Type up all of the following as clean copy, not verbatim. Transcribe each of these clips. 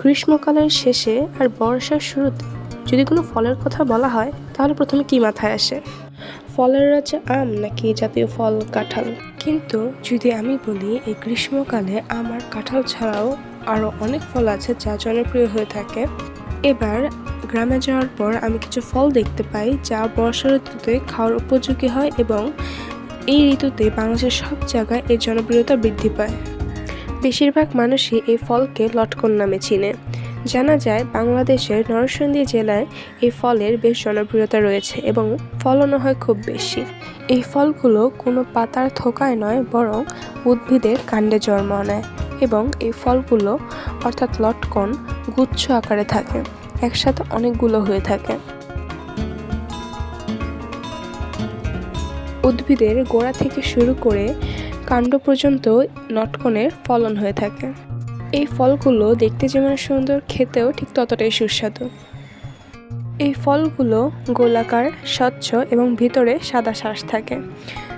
গ্রীষ্মকালের শেষে আর বর্ষার শুরুতে যদি কোনো ফলের কথা বলা হয় তাহলে প্রথমে কি মাথায় আসে? ফলের রাজা আম নাকি জাতীয় ফল কাঁঠাল? কিন্তু যদি আমি বলি এই গ্রীষ্মকালে আম আর কাঁঠাল ছাড়াও আরও অনেক ফল আছে যা জনপ্রিয় হয়ে থাকে। এবার গ্রামে যাওয়ার পর আমি কিছু ফল দেখতে পাই যা বর্ষা ঋতুতে খাওয়ার উপযোগী হয় এবং এই ঋতুতে বাংলাদেশের সব জায়গায় এর জনপ্রিয়তা বৃদ্ধি পায়। বেশিরভাগ মানুষই এই ফলকে লটকন নামে চিনে। জানা যায় বাংলাদেশের নরসিংদী জেলায় এই ফলের বেশ জনপ্রিয়তা রয়েছে এবং ফলনও হয় খুব বেশি। এই ফলগুলো কোনো পাতার থোকায় নয় বরং উদ্ভিদের কাণ্ডে জন্ম নেয় এবং এই ফলগুলো অর্থাৎ লটকন গুচ্ছ আকারে থাকে, একসাথে অনেকগুলো হয়ে থাকে। উদ্ভিদের গোড়া থেকে শুরু করে কাণ্ড পর্যন্ত লটকনের ফলন হয়ে থাকে। এই ফলগুলো দেখতে যেমন সুন্দর, খেতেও ঠিক ততটাই সুস্বাদু। এই ফলগুলো গোলাকার, স্বচ্ছ এবং ভিতরে সাদা শাঁস থাকে।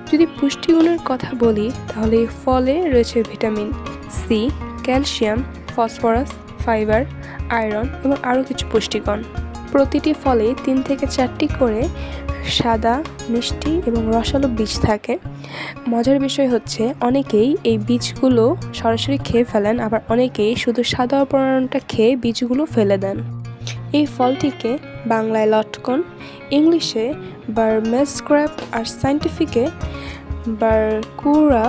যদি পুষ্টিগুণের কথা বলি তাহলে এই ফলে রয়েছে vitamin C, calcium, phosphorus, fibre, iron এবং আরও কিছু পুষ্টিগুণ। প্রতিটি ফলে 3 থেকে 4টি করে সাদা, মিষ্টি এবং রসালো বীজ থাকে। মজার বিষয় হচ্ছে অনেকেই এই বীজগুলো সরাসরি খেয়ে ফেলেন, আবার অনেকেই শুধু সাদা অপরাণটা খেয়ে বীজগুলো ফেলে দেন। এই ফলটিকে বাংলায় লটকন, ইংলিশে বার্মেস ক্র্যাব আর সায়েন্টিফিকে বারকুরা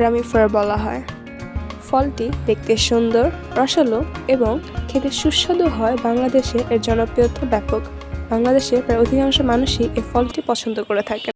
রামিফার বলা হয়। ফলটি দেখতে সুন্দর, রসালো এবং খেতে সুস্বাদু হয়। বাংলাদেশে এর জনপ্রিয়তা ব্যাপক। বাংলাদেশে প্রায় অধিকাংশ মানুষই এই ফলটি পছন্দ করে থাকে।